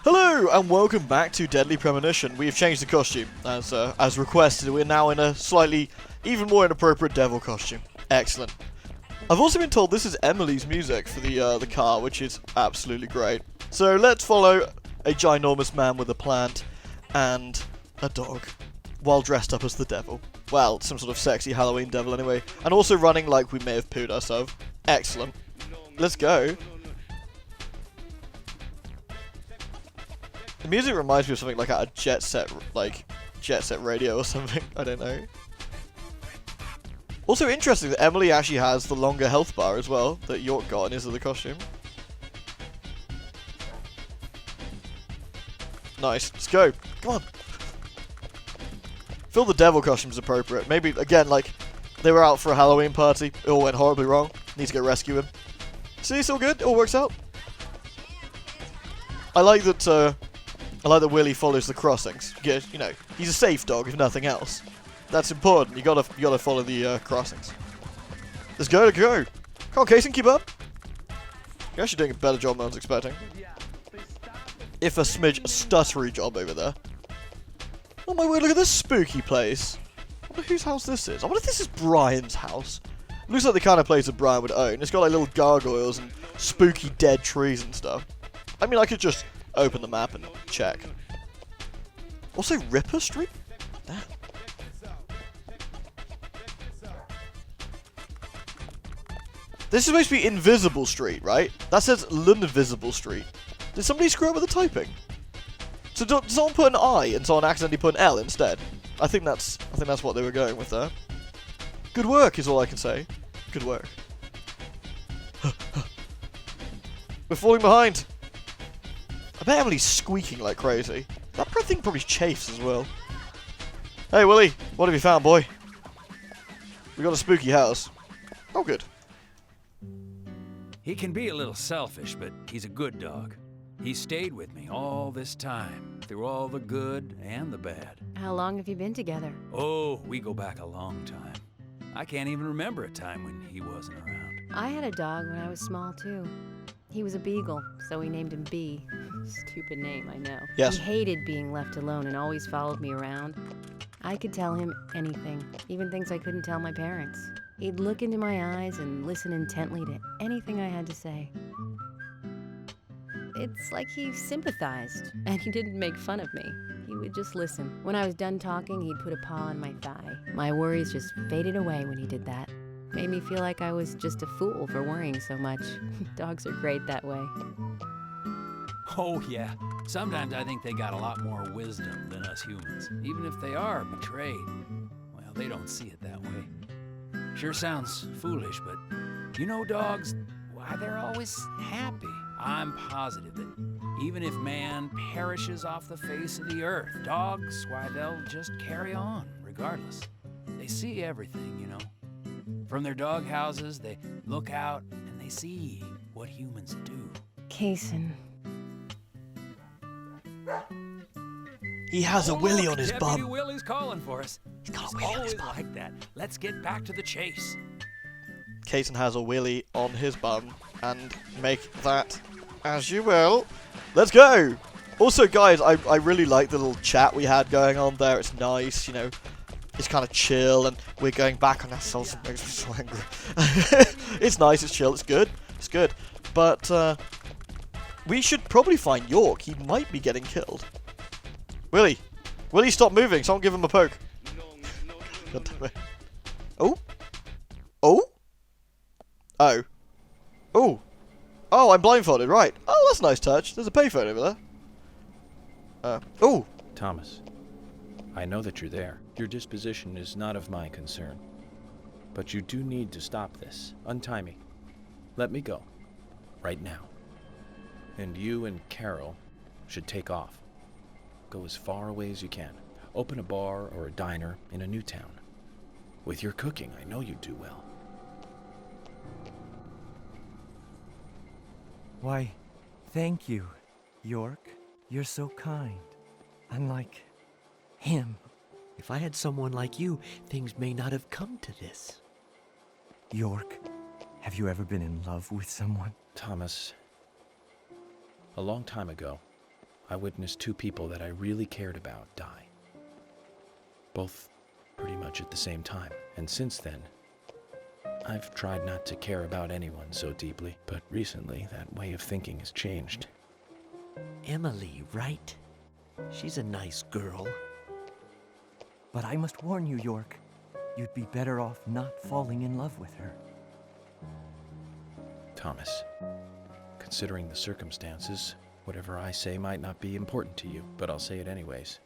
Hello and welcome back to Deadly Premonition. We have changed the costume as requested. We're now in a slightly even more inappropriate devil costume. Excellent. I've also been told this is Emily's music for the car, which is absolutely great. So let's follow a ginormous man with a plant and a dog while dressed up as the devil. Well, some sort of sexy Halloween devil anyway. And also running like we may have pooed ourselves. Excellent. Let's go. The music reminds me of something like out of Jet Set Radio or something. I don't know. Also interesting that Emily actually has the longer health bar as well that York got in his other costume. Nice. Let's go. Come on. Feel the devil costume's appropriate. Maybe, again, like, they were out for a Halloween party. It all went horribly wrong. Need to go rescue him. See, it's all good. It all works out. I like that Willy follows the crossings. You know, he's a safe dog, if nothing else. That's important. You gotta follow the crossings. Let's go. Come on, Kason, keep up. You're actually doing a better job than I was expecting. If a smidge stuttery job over there. Oh my word, look at this spooky place. I wonder whose house this is. I wonder if this is Brian's house. It looks like the kind of place that Brian would own. It's got like little gargoyles and spooky dead trees and stuff. I mean, I could just open the map and check. Also, Ripper Street? Damn. This is supposed to be Invisible Street, right? That says L'Invisible Street. Did somebody screw up with the typing? So did someone put an I and someone accidentally put an L instead? I think that's what they were going with there. Good work is all I can say. Good work. We're falling behind. I bet Emily's squeaking like crazy. That thing probably chafes as well. Hey Willy, what have you found, boy? We got a spooky house. Oh good. He can be a little selfish, but he's a good dog. He stayed with me all this time, through all the good and the bad. How long have you been together? Oh, we go back a long time. I can't even remember a time when he wasn't around. I had a dog when I was small, too. He was a beagle, so we named him B. Stupid name, I know. Yes. He hated being left alone and always followed me around. I could tell him anything, even things I couldn't tell my parents. He'd look into my eyes and listen intently to anything I had to say. It's like he sympathized, and he didn't make fun of me. He would just listen. When I was done talking, he'd put a paw on my thigh. My worries just faded away when he did that. Made me feel like I was just a fool for worrying so much. Dogs are great that way. Oh, yeah. Sometimes I think they got a lot more wisdom than us humans, even if they are betrayed. Well, they don't see it that way. Sure sounds foolish, but you know dogs, why they're always happy. I'm positive that even if man perishes off the face of the earth, dogs, why, they'll just carry on, regardless. They see everything, you know. From their dog houses, they look out and they see what humans do. Kason. He has a Willy on his Deputy bum. Willy's calling for us. He's got a Willy on his Always bum. like that. Let's get back to the chase. Kason has a Willy on his bum, and make that as you will. Let's go! Also, guys, I really like the little chat we had going on there. It's nice, you know. It's kind of chill, and we're going back on ourselves. It makes me so angry. It's nice, it's chill, it's good. It's good. But, we should probably find York. He might be getting killed. Willy! Willy, stop moving. Someone give him a poke. God damn it. Oh? Oh? Oh. Oh. Oh, I'm blindfolded, right. Oh, that's a nice touch. There's a payphone over there. Oh. Thomas, I know that you're there. Your disposition is not of my concern. But you do need to stop this. Untie me. Let me go. Right now. And you and Carol should take off. Go as far away as you can. Open a bar or a diner in a new town. With your cooking, I know you do well. Why, thank you, York. You're so kind. Unlike him. If I had someone like you, things may not have come to this. York, have you ever been in love with someone? Thomas, a long time ago, I witnessed two people that I really cared about die. Both pretty much at the same time. And since then, I've tried not to care about anyone so deeply, but recently that way of thinking has changed. Emily, right? She's a nice girl. But I must warn you, York. You'd be better off not falling in love with her. Thomas, considering the circumstances, whatever I say might not be important to you, but I'll say it anyways.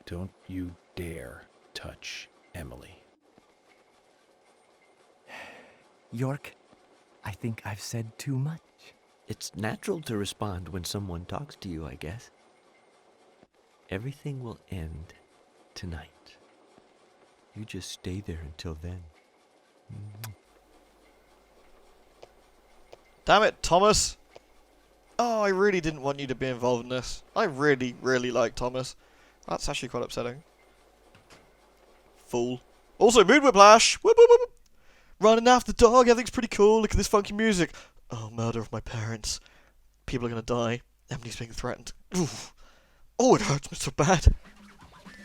Don't you dare touch Emily. York, I think I've said too much. It's natural to respond when someone talks to you, I guess. Everything will end tonight. You just stay there until then. Damn it, Thomas! Oh, I really didn't want you to be involved in this. I really, really like Thomas. That's actually quite upsetting. Fool. Also, mood whiplash! Whoop, whoop, whoop. Running after the dog, everything's pretty cool. Look at this funky music. Oh, murder of my parents. People are gonna die. Emily's being threatened. Oof. Oh, it hurts me so bad.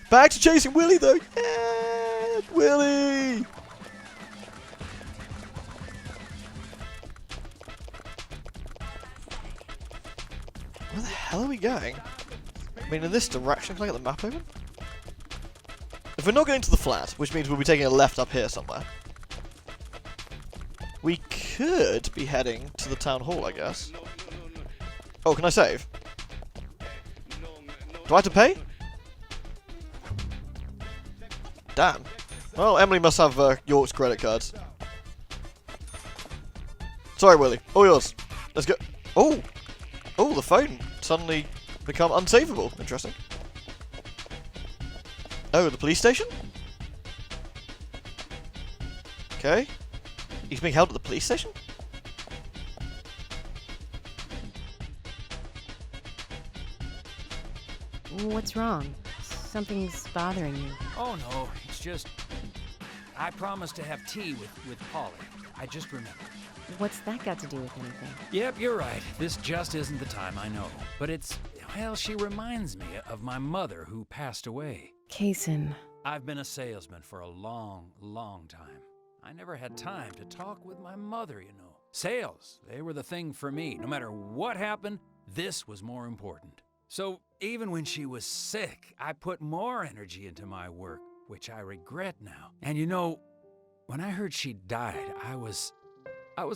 Back to chasing Willy, though. Yeah, Willy! Where the hell are we going? I mean, in this direction. Can I get the map open? If we're not going to the flat, which means we'll be taking a left up here somewhere, we could be heading to the town hall, I guess. Oh, can I save? Do I have to pay? Damn. Well, Emily must have York's credit cards. Sorry, Willy. All yours. Let's go. Oh! Oh, the phone suddenly become unsavable. Interesting. Oh, the police station? Okay. He's being held at the police station? What's wrong? Something's bothering you. Oh no, it's just... I promised to have tea with Polly. I just remembered. What's that got to do with anything? Yep, you're right. This just isn't the time, I know. But it's... well, she reminds me of my mother who passed away. Kaysen. I've been a salesman for a long, long time. I never had time to talk with my mother, you know. Sales, they were the thing for me. No matter what happened, this was more important. So even when she was sick, I put more energy into my work, which I regret now. And you know, when I heard she died, I was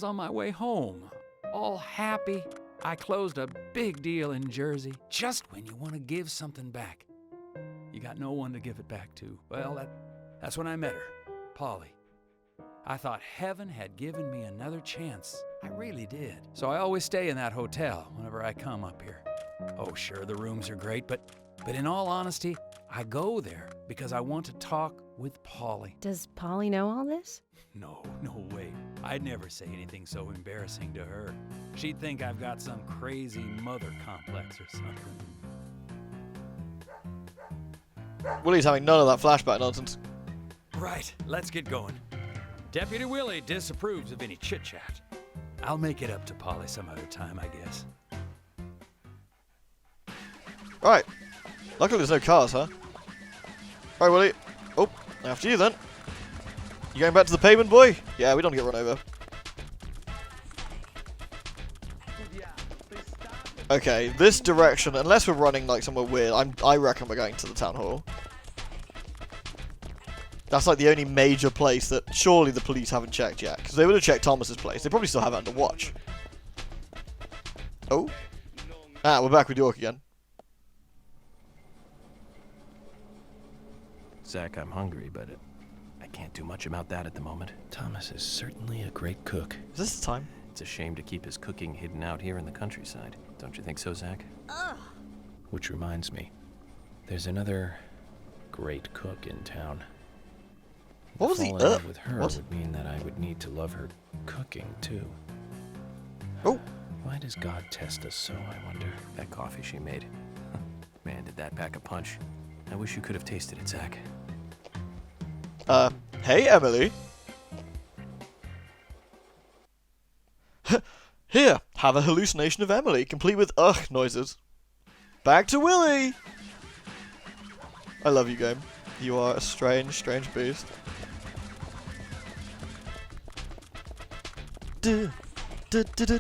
on my way home, all happy. I closed a big deal in Jersey. Just when you want to give something back, you got no one to give it back to. Well, that's when I met her, Polly. I thought heaven had given me another chance. I really did. So I always stay in that hotel whenever I come up here. Oh, sure, the rooms are great, but in all honesty, I go there because I want to talk with Polly. Does Polly know all this? No way. I'd never say anything so embarrassing to her. She'd think I've got some crazy mother complex or something. Willy's having none of that flashback nonsense. Right, let's get going. Deputy Willie disapproves of any chit-chat. I'll make it up to Polly some other time, I guess. Right. Luckily there's no cars, huh? Right, Willy. Oh, after you then. You going back to the pavement, boy? Yeah, we don't get run over. Okay, this direction, unless we're running like somewhere weird, I reckon we're going to the town hall. That's like the only major place that surely the police haven't checked yet. Because they would have checked Thomas's place. They probably still have it under watch. Oh. Ah, we're back with York again. Zach, I'm hungry, but I can't do much about that at the moment. Thomas is certainly a great cook. Is this the time? It's a shame to keep his cooking hidden out here in the countryside. Don't you think so, Zach? Ugh. Which reminds me, there's another great cook in town. What was Falling in love with her would mean that I would need to love her cooking, too. Oh. Why does God test us so, I wonder? That coffee she made. Man, did that pack a punch. I wish you could have tasted it, Zach. Hey, Emily. Here, have a hallucination of Emily, complete with ugh noises. Back to Willy! I love you, game. You are a strange, strange beast. Duh, duh, duh, duh.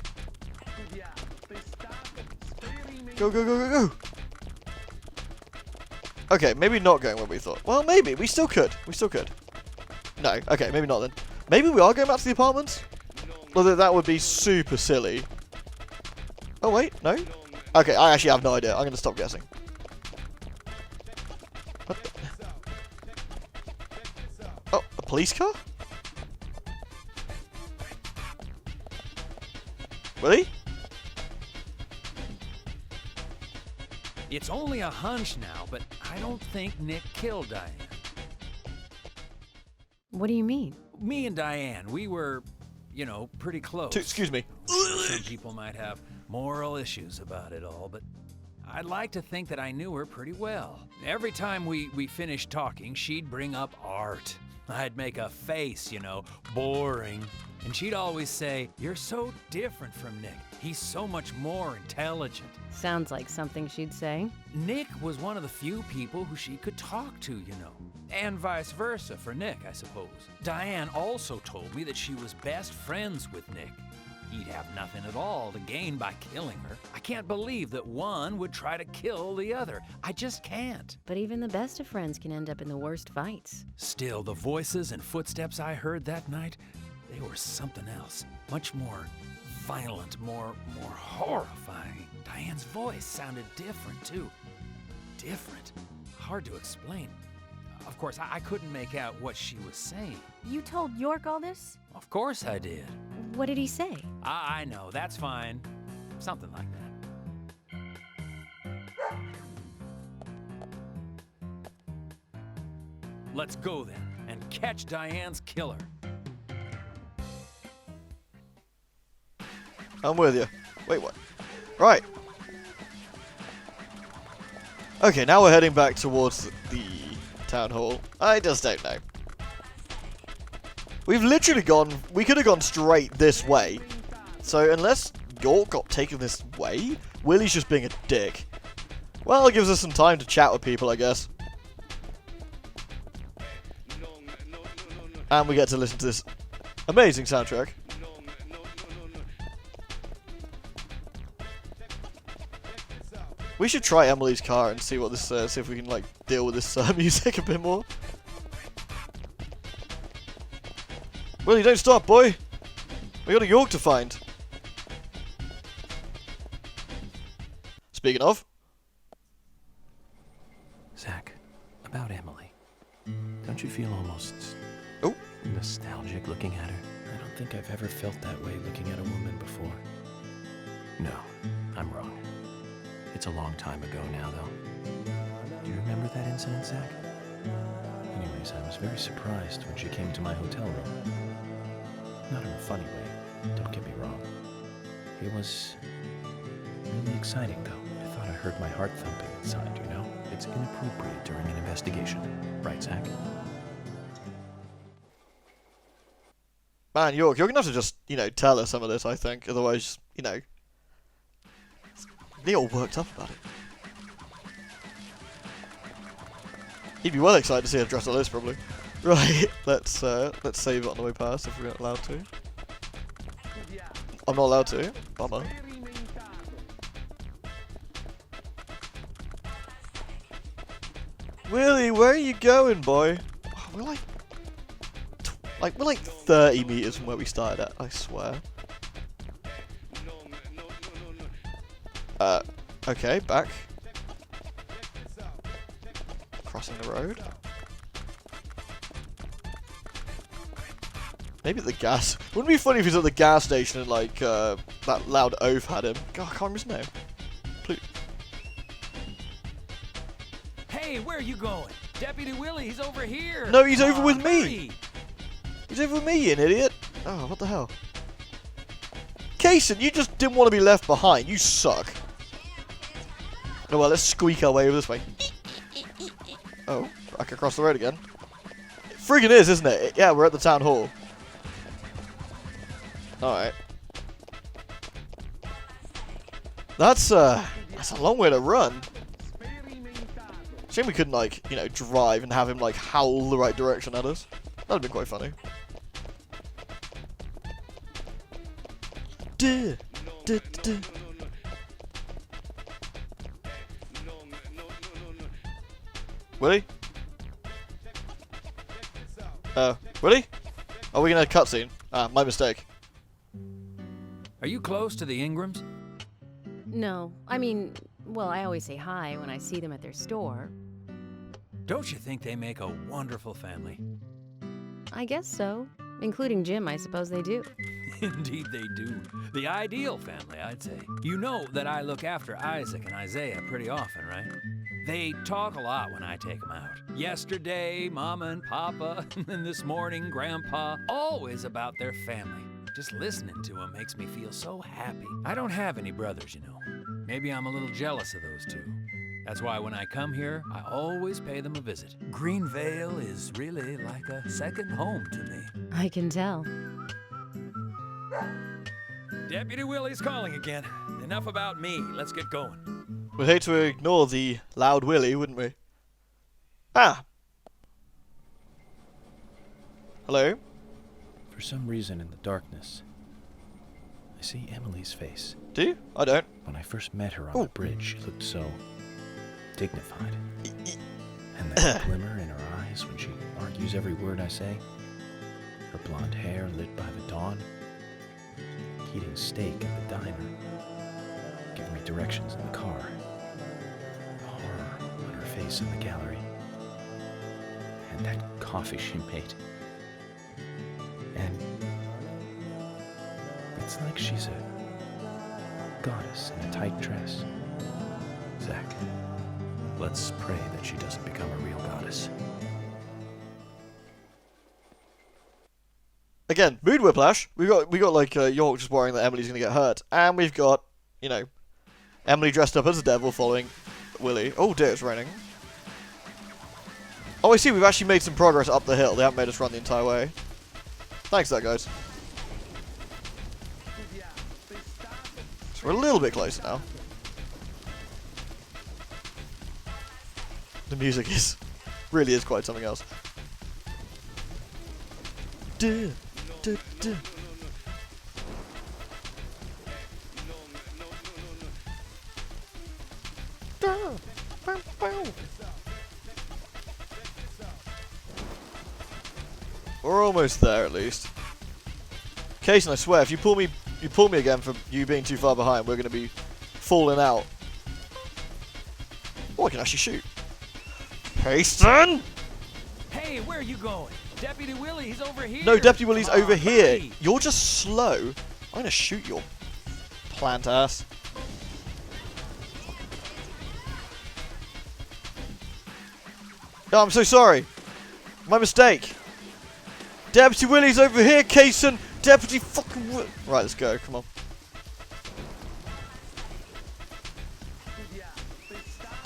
Go, go, go, go, go! Okay, maybe not going where we thought. Well, maybe. We still could. We still could. No. Okay, maybe not then. Maybe we are going back to the apartments? Although that would be super silly. Oh, wait. No? Okay, I actually have no idea. I'm going to stop guessing. What the? Oh, a police car? Really? It's only a hunch now, but I don't think Nick killed Diane. What do you mean? Me and Diane, we were, you know, pretty close. Excuse me. Some people might have moral issues about it all, but I'd like to think that I knew her pretty well. Every time we finished talking, she'd bring up art. I'd make a face, you know, boring. And she'd always say, "You're so different from Nick. He's so much more intelligent." Sounds like something she'd say. Nick was one of the few people who she could talk to, you know. And vice versa for Nick, I suppose. Diane also told me that she was best friends with Nick. He'd have nothing at all to gain by killing her. I can't believe that one would try to kill the other. I just can't. But even the best of friends can end up in the worst fights. Still, the voices and footsteps I heard that night, they were something else. Much more violent, more horrifying. Diane's voice sounded different, too. Different. Hard to explain. Of course, I couldn't make out what she was saying. You told York all this? Of course I did. What did he say? I know, that's fine. Something like that. Let's go then, and catch Diane's killer. I'm with you. Wait, what? Right. Okay, now we're heading back towards the town hall. I just don't know. We've literally gone... We could have gone straight this way. So unless York got taken this way, Willie's just being a dick. Well, it gives us some time to chat with people, I guess. And we get to listen to this amazing soundtrack. We should try Emily's car and see what this see if we can like deal with this music a bit more. Willie, don't stop, boy. We got a York to find. Speaking of, Zach, about Emily. Don't you feel almost nostalgic looking at her? I don't think I've ever felt that way looking at a woman before. No, I'm wrong. It's a long time ago now, though. Do you remember that incident, Zach? Anyways, I was very surprised when she came to my hotel room. Not in a funny way, don't get me wrong. It was really exciting, though. I thought I heard my heart thumping inside, you know? It's inappropriate during an investigation. Right, Zach? man, York, you're gonna have to just, you know, tell her some of this, I think. Otherwise, you know, get all worked up about it. He'd be well excited to see her dress like this, probably. Right, let's save it on the way past if we're allowed to. I'm not allowed to. Bummer. Willie, where are you going, boy? Oh, we're like 30 meters from where we started at, I swear. Okay, back. Crossing the road. Maybe at the gas. Wouldn't it be funny if he's at the gas station and like that loud oaf had him? God, I can't remember his name. Please. Hey, where are you going? Deputy Willie, he's over here. No, he's Come over on, with me. hurry. He's over with me, you idiot. Oh, what the hell? Kaysen, you just didn't want to be left behind. You suck. Oh well, let's squeak our way over this way. Oh, back across the road again. It friggin' is, isn't it? Yeah, we're at the town hall. Alright. That's That's a long way to run. Shame we couldn't, like, you know, drive and have him, like, howl the right direction at us. That'd be quite funny. Duh, duh, duh. Willie? Willie? Are we gonna cutscene? Ah, my mistake. Are you close to the Ingrams? No, I mean, well, I always say hi when I see them at their store. Don't you think they make a wonderful family? I guess so. Including Jim, I suppose they do. Indeed they do. The ideal family, I'd say. You know that I look after Isaac and Isaiah pretty often, right? They talk a lot when I take them out. Yesterday, Mama and Papa, and this morning, Grandpa. Always about their family. Just listening to them makes me feel so happy. I don't have any brothers, you know. Maybe I'm a little jealous of those two. That's why when I come here, I always pay them a visit. Greenvale is really like a second home to me. I can tell. Deputy Willie's calling again. Enough about me. Let's get going. We'd hate to ignore the loud Willie, wouldn't we? Ah! Hello? For some reason in the darkness, I see Emily's face. Do you? I don't. When I first met her on Ooh. the bridge, she looked so dignified. And that glimmer in her eyes when she argues every word I say. Her blonde hair lit by the dawn. Eating steak at the diner. Giving me directions in the car. The horror on her face in the gallery. And that coffee she made. And it's like she's a goddess in a tight dress. Zach, let's pray that she doesn't become a real goddess. Again, mood whiplash. We got like York just worrying that Emily's gonna get hurt, and we've got, you know, Emily dressed up as a devil following Willie. Oh dear, it's raining. Oh, I see. We've actually made some progress up the hill. They haven't made us run the entire way. Thanks, there, guys. So we're a little bit closer now. The music really is quite something else. Duh, duh, duh. We're almost there, at least. Kaysen, I swear, if you pull me again for you being too far behind, we're going to be falling out. Oh, I can actually shoot. Kaysen! Hey, where are you going? Deputy Willie, he's over here. No, Deputy Willie's Come on, over here. hurry. You're just slow. I'm going to shoot your plant ass. Oh, I'm so sorry. My mistake. Deputy Willie's over here, Kaysen. Deputy fucking Willie. Right, let's go. Come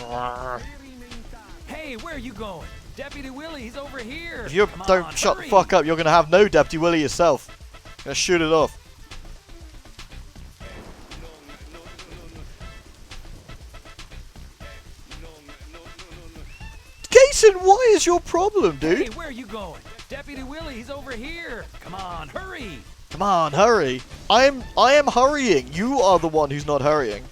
on. Hey, where are you going? Deputy Willie, he's over here. If you Come don't on, shut the hurry. fuck up, you're going to have no Deputy Willie yourself. Gonna shoot it off. Kaysen, why is your problem, dude? Hey, where are you going? Deputy Willie, he's over here. Come on, hurry. Come on, hurry. I am hurrying. You are the one who's not hurrying.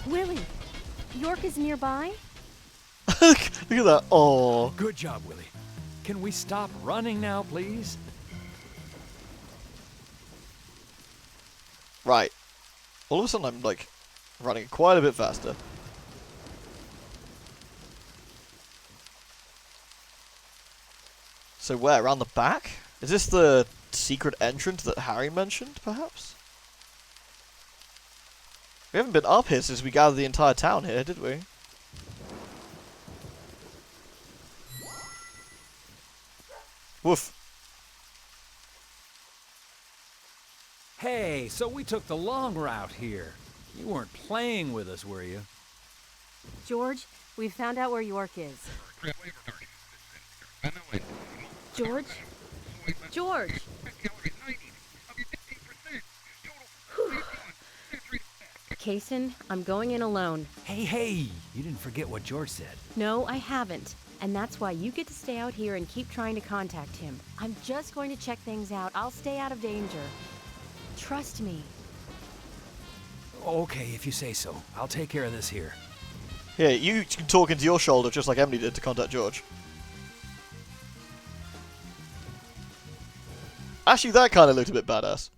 Willie, York is nearby? Look at that. Oh. Good job, Willie. Can we stop running now, please? Right. All of a sudden I'm like running quite a bit faster. So where? Around the back? Is this the secret entrance that Harry mentioned, perhaps? We haven't been up here since we gathered the entire town here, did we? Woof. Hey, so we took the long route here. You weren't playing with us, were you? George, we found out where York is. George? George! Kaysen, I'm going in alone. Hey, you didn't forget what George said. No, I haven't. And that's why you get to stay out here and keep trying to contact him. I'm just going to check things out. I'll stay out of danger. Trust me. Okay, if you say so. I'll take care of this here. Here, you can talk into your shoulder just like Emily did to contact George. Actually, that kind of looked a bit badass.